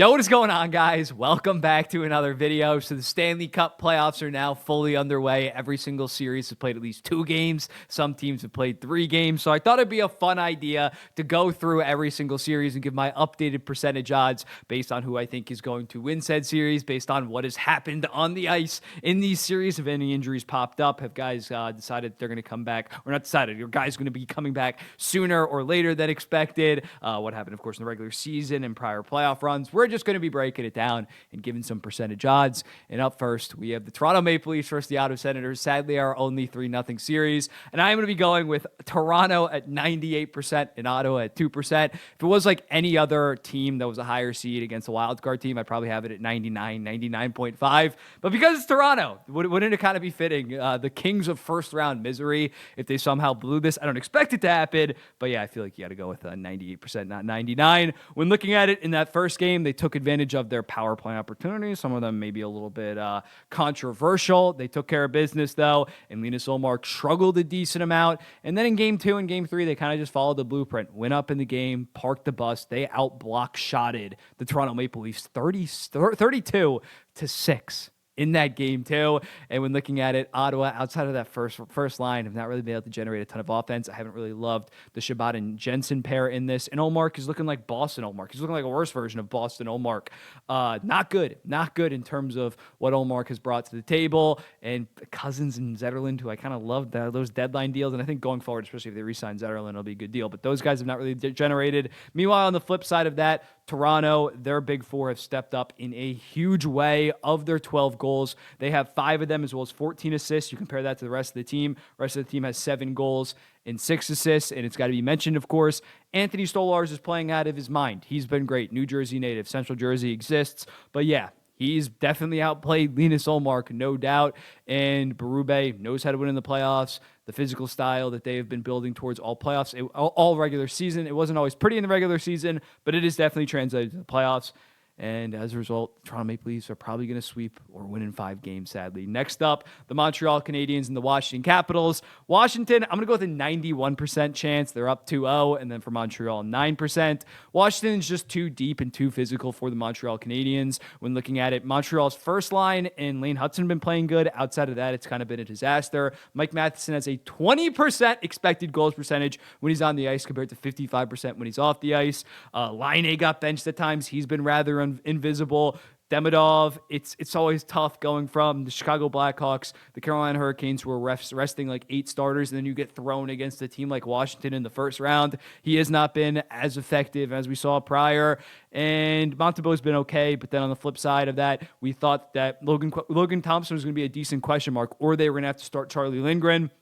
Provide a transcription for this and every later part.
Yo, what is going on, guys? Welcome back to another video. So the Stanley Cup playoffs are now fully underway. Every single series has played at least 2 games. Some teams have played 3 games. So I thought it'd be a fun idea to go through every single series and give my updated percentage odds based on who I think is going to win said series, based on what has happened on the ice in these series. If any injuries popped up, have guys decided they're going to come back, or not decided, your guys going to be coming back sooner or later than expected. What happened, of course, in the regular season and prior playoff runs. We're just going to be breaking it down and giving some percentage odds. And up first, we have the Toronto Maple Leafs versus the Ottawa Senators. Sadly, our only 3-0 series. And I am going to be going with Toronto at 98% and Ottawa at 2%. If it was like any other team that was a higher seed against a wild card team, I'd probably have it at 99, 99.5. But because it's Toronto, wouldn't it kind of be fitting? The kings of first round misery, if they somehow blew this. I don't expect it to happen, but yeah, I feel like you got to go with 98%, not 99. When looking at it in that first game, they took advantage of their power play opportunities. Some of them maybe a little bit controversial. They took care of business, though, and Linus Ullmark struggled a decent amount. And then in game 2 and game 3, they kind of just followed the blueprint. Went up in the game, parked the bus. They out-block-shotted the Toronto Maple Leafs 32-6 in that game too. And when looking at it, Ottawa, outside of that first line, have not really been able to generate a ton of offense. I haven't really loved the Shabbat and Jensen pair in this. And Ullmark is looking like Boston Ullmark. He's looking like a worse version of Boston Ullmark. Not good in terms of what Ullmark has brought to the table. And Cousins and Zetterlund, who I kind of loved those deadline deals. And I think going forward, especially if they re-sign Zetterlund, it'll be a good deal. But those guys have not really generated. Meanwhile, on the flip side of that, Toronto, their big four have stepped up in a huge way. Of their 12 goals, they have 5 of them as well as 14 assists. You compare that to the rest of the team. The rest of the team has 7 goals and 6 assists, and it's got to be mentioned, of course, Anthony Stolarz is playing out of his mind. He's been great. New Jersey native. Central Jersey exists. But yeah, he's definitely outplayed Linus Ullmark, no doubt. And Berube knows how to win in the playoffs. The physical style that they have been building towards all playoffs, all regular season. It wasn't always pretty in the regular season, but it is definitely translated to the playoffs. And as a result, Toronto Maple Leafs are probably going to sweep or win in 5 games, sadly. Next up, the Montreal Canadiens and the Washington Capitals. Washington, I'm going to go with a 91% chance. They're up 2-0, and then for Montreal, 9%. Washington is just too deep and too physical for the Montreal Canadiens. When looking at it, Montreal's first line and Lane Hudson have been playing good. Outside of that, it's kind of been a disaster. Mike Matheson has a 20% expected goals percentage when he's on the ice compared to 55% when he's off the ice. Laine got benched at times. He's been rather invisible. Demidov, it's always tough going from the Chicago Blackhawks, the Carolina Hurricanes, who are resting like 8 starters, and then you get thrown against a team like Washington in the first round. He has not been as effective as we saw prior, and Montembeau's been okay, but then on the flip side of that, we thought that Logan Thompson was going to be a decent question mark, or they were going to have to start Charlie Lindgren.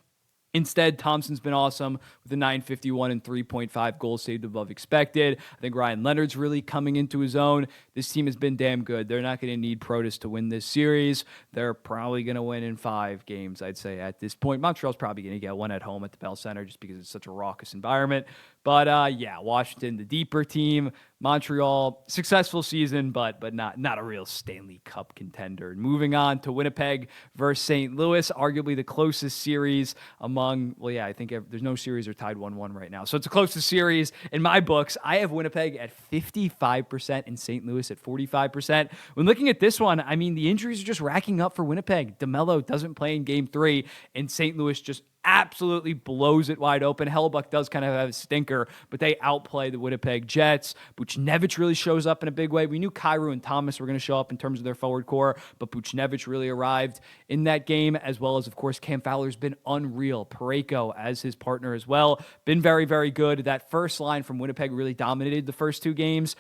Instead, Thompson's been awesome with a .951 and 3.5 goals saved above expected. I think Ryan Leonard's really coming into his own. This team has been damn good. They're not going to need Protas to win this series. They're probably going to win in 5 games, I'd say, at this point. Montreal's probably going to get one at home at the Bell Center just because it's such a raucous environment. But yeah, Washington, the deeper team. Montreal, successful season, but not a real Stanley Cup contender. Moving on to Winnipeg versus St. Louis, arguably the closest series among, well, yeah, I think there's no series are tied 1-1 right now. So it's the closest series in my books. I have Winnipeg at 55% and St. Louis at 45%. When looking at this one, I mean, the injuries are just racking up for Winnipeg. DeMello doesn't play in game 3, and St. Louis just absolutely blows it wide open. Hellebuyck does kind of have a stinker, but they outplay the Winnipeg Jets. Buchnevich really shows up in a big way. We knew Kyrou and Thomas were going to show up in terms of their forward core, but Buchnevich really arrived in that game, as well as, of course, Cam Fowler's been unreal. Parayko as his partner as well. Been very, very good. That first line from Winnipeg really dominated the first 2 games.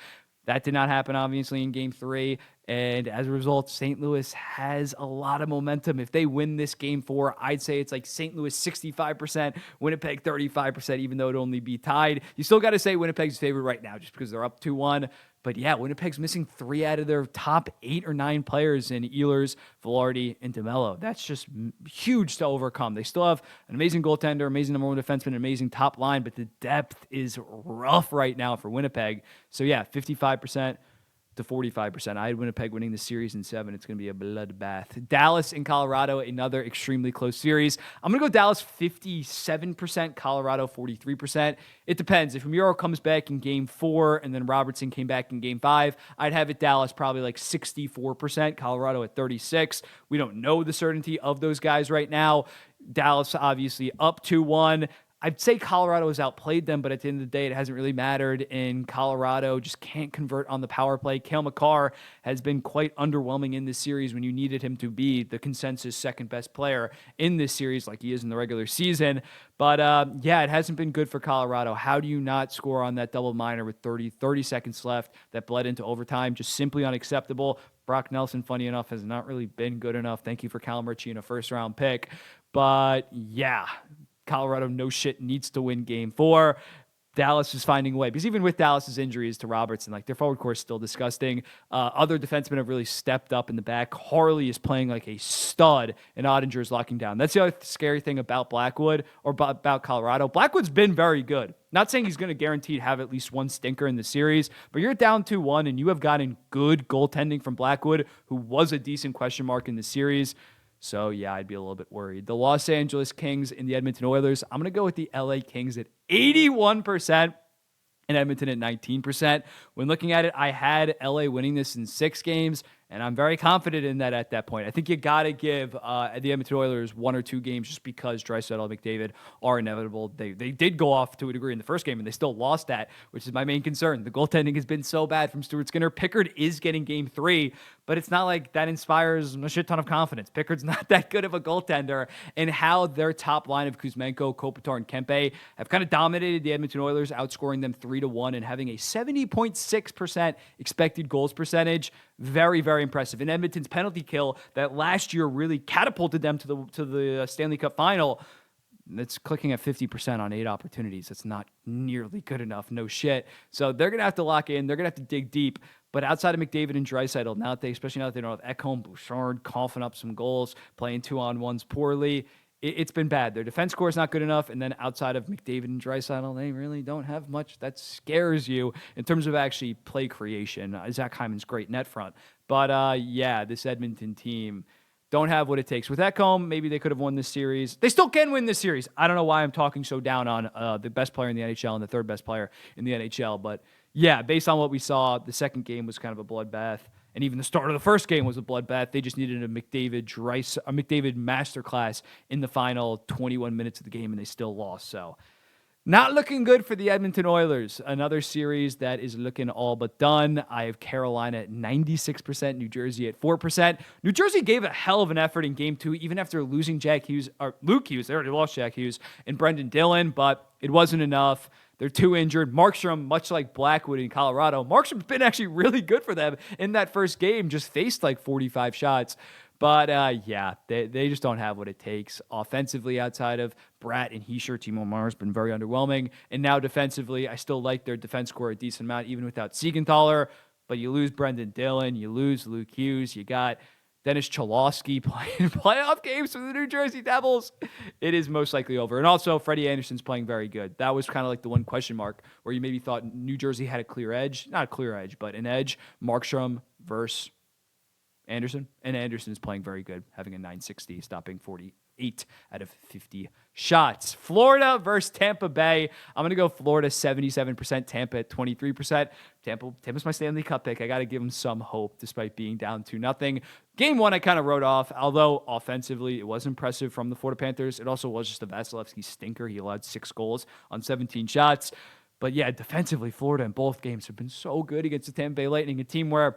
That did not happen, obviously, in game 3. And as a result, St. Louis has a lot of momentum. If they win this game 4, I'd say it's like St. Louis 65%, Winnipeg 35%, even though it'd only be tied. You still got to say Winnipeg's favorite right now just because they're up 2-1. But yeah, Winnipeg's missing 3 out of their top 8 or 9 players in Ehlers, Velarde, and DeMello. That's just huge to overcome. They still have an amazing goaltender, amazing number 1 defenseman, an amazing top line, but the depth is rough right now for Winnipeg. So yeah, 55%. to 45%. I had Winnipeg winning the series in 7. It's going to be a bloodbath. Dallas and Colorado, another extremely close series. I'm going to go Dallas 57%, Colorado 43%. It depends. If Muro comes back in game 4 and then Robertson came back in game 5, I'd have it Dallas probably like 64%, Colorado at 36. We don't know the certainty of those guys right now. Dallas obviously up 2-1. I'd say Colorado has outplayed them, but at the end of the day, it hasn't really mattered. And Colorado just can't convert on the power play. Cale Makar has been quite underwhelming in this series when you needed him to be the consensus second best player in this series like he is in the regular season. But yeah, it hasn't been good for Colorado. How do you not score on that double minor with 30 seconds left that bled into overtime? Just simply unacceptable. Brock Nelson, funny enough, has not really been good enough. Thank you for Callum Ritchie in a first-round pick. But yeah, Colorado, no shit, needs to win game 4. Dallas is finding a way. Because even with Dallas's injuries to Robertson, like their forward core is still disgusting. Other defensemen have really stepped up in the back. Harley is playing like a stud, and Ottinger is locking down. That's the other scary thing about Blackwood or about Colorado. Blackwood's been very good. Not saying he's going to guaranteed have at least one stinker in the series, but you're down 2-1, and you have gotten good goaltending from Blackwood, who was a decent question mark in the series. So, yeah, I'd be a little bit worried. The Los Angeles Kings and the Edmonton Oilers, I'm going to go with the LA Kings at 81% and Edmonton at 19%. When looking at it, I had LA winning this in 6 games, and I'm very confident in that at that point. I think you got to give the Edmonton Oilers 1 or 2 games just because Draisaitl and McDavid are inevitable. They did go off to a degree in the first game, and they still lost that, which is my main concern. The goaltending has been so bad from Stuart Skinner. Pickard is getting game 3, but it's not like that inspires a shit ton of confidence. Pickard's not that good of a goaltender, and how their top line of Kuzmenko, Kopitar, and Kempe have kind of dominated the Edmonton Oilers, outscoring them 3-1 and having a 70.6% expected goals percentage. Very, very impressive. And Edmonton's penalty kill that last year really catapulted them to the Stanley Cup final. It's clicking at 50% on 8 opportunities. That's not nearly good enough. No shit. So they're going to have to lock in. They're going to have to dig deep. But outside of McDavid and Draisaitl, especially now that they don't have Ekholm, Bouchard, coughing up some goals, playing 2-on-1s poorly, it's been bad. Their defense score is not good enough, and then outside of McDavid and Draisaitl, they really don't have much that scares you in terms of actually play creation. Zach Hyman's great net front. But yeah, this Edmonton team don't have what it takes. With Ekholm, maybe they could have won this series. They still can win this series. I don't know why I'm talking so down on the best player in the NHL and the third best player in the NHL, but yeah, based on what we saw, the second game was kind of a bloodbath. And even the start of the first game was a bloodbath. They just needed a McDavid masterclass in the final 21 minutes of the game, and they still lost. So, not looking good for the Edmonton Oilers. Another series that is looking all but done. I have Carolina at 96%, New Jersey at 4%. New Jersey gave a hell of an effort in Game 2, even after losing Luke Hughes. They already lost Jack Hughes and Brendan Dillon, but it wasn't enough. They're too injured. Markstrom, much like Blackwood in Colorado, Markstrom's been actually really good for them in that first game, just faced like 45 shots. But yeah, they just don't have what it takes. Offensively, outside of Bratt and Heischer, Timo Meier's been very underwhelming. And now defensively, I still like their defense score a decent amount, even without Siegenthaler. But you lose Brendan Dillon, you lose Luke Hughes, you got Dennis Cholowski playing playoff games for the New Jersey Devils. It is most likely over. And also, Freddie Anderson's playing very good. That was kind of like the one question mark where you maybe thought New Jersey had a clear edge. Not a clear edge, but an edge. Markstrom versus Anderson. And Anderson is playing very good, having a .960, stopping 48 out of 50 shots. Florida versus Tampa Bay. I'm going to go Florida 77%, Tampa at 23%. Tampa's my Stanley Cup pick. I got to give them some hope despite being down 2-0. Game 1, I kind of wrote off, although offensively it was impressive from the Florida Panthers. It also was just a Vasilevsky stinker. He allowed 6 goals on 17 shots. But yeah, defensively, Florida in both games have been so good against the Tampa Bay Lightning, a team where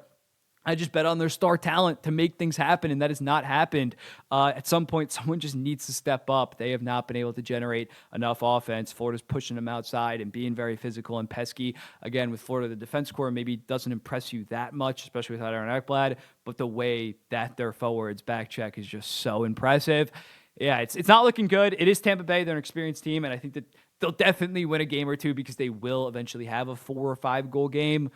I just bet on their star talent to make things happen, and that has not happened. At some point, someone just needs to step up. They have not been able to generate enough offense. Florida's pushing them outside and being very physical and pesky. Again, with Florida, the defense core maybe doesn't impress you that much, especially without Aaron Ekblad, but the way that their forwards back check is just so impressive. Yeah, it's not looking good. It is Tampa Bay. They're an experienced team, and I think that they'll definitely win a game or two because they will eventually have a 4 or 5 goal game.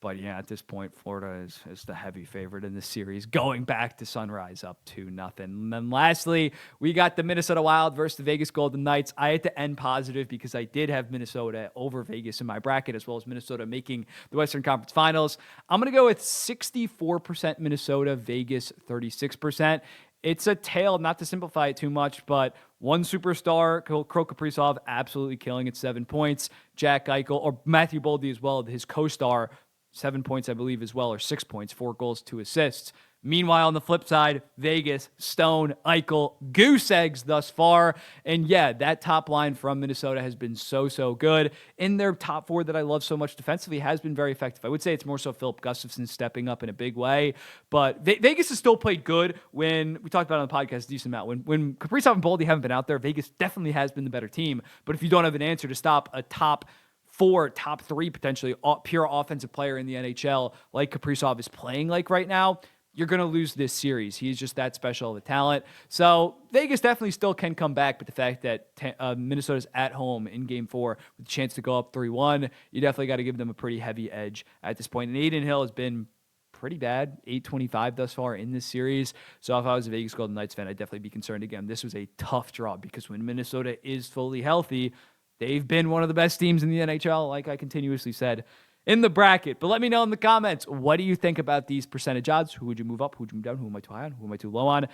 But yeah, at this point, Florida is the heavy favorite in this series, going back to Sunrise up 2-0. And then lastly, we got the Minnesota Wild versus the Vegas Golden Knights. I had to end positive because I did have Minnesota over Vegas in my bracket, as well as Minnesota making the Western Conference Finals. I'm going to go with 64% Minnesota, Vegas 36%. It's a tale, not to simplify it too much, but one superstar, Kirill Kaprizov, absolutely killing at 7 points. Jack Eichel, or Matthew Boldy as well, his co-star, 7 points, I believe, as well, or 6 points, 4 goals, 2 assists. Meanwhile, on the flip side, Vegas, Stone, Eichel, goose eggs thus far. And yeah, that top line from Minnesota has been so good. In their top four that I love so much defensively has been very effective. I would say it's more so Philip Gustafson stepping up in a big way. But Vegas has still played good when, we talked about it on the podcast a decent amount, when Kaprizov and Boldy haven't been out there, Vegas definitely has been the better team. But if you don't have an answer to stop a top 4, top 3, potentially pure offensive player in the NHL, like Kaprizov is playing like right now, you're going to lose this series. He's just that special of a talent. So Vegas definitely still can come back, but the fact that Minnesota's at home in Game 4 with a chance to go up 3-1, you definitely got to give them a pretty heavy edge at this point. And Adin Hill has been pretty bad, 825 thus far in this series. So if I was a Vegas Golden Knights fan, I'd definitely be concerned again. This was a tough draw because when Minnesota is fully healthy, they've been one of the best teams in the NHL, like I continuously said in the bracket. But let me know in the comments, what do you think about these percentage odds? Who would you move up? Who would you move down? Who am I too high on? Who am I too low on?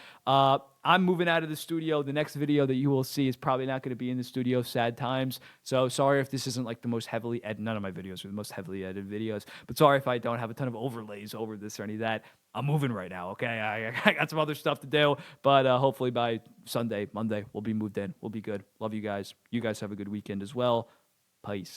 I'm moving out of the studio. The next video that you will see is probably not going to be in the studio. Sad times. So sorry if this isn't like the most heavily edited. None of my videos are the most heavily edited videos. But sorry if I don't have a ton of overlays over this or any of that. I'm moving right now, okay? I got some other stuff to do. But hopefully by Sunday, Monday, we'll be moved in. We'll be good. Love you guys. You guys have a good weekend as well. Peace.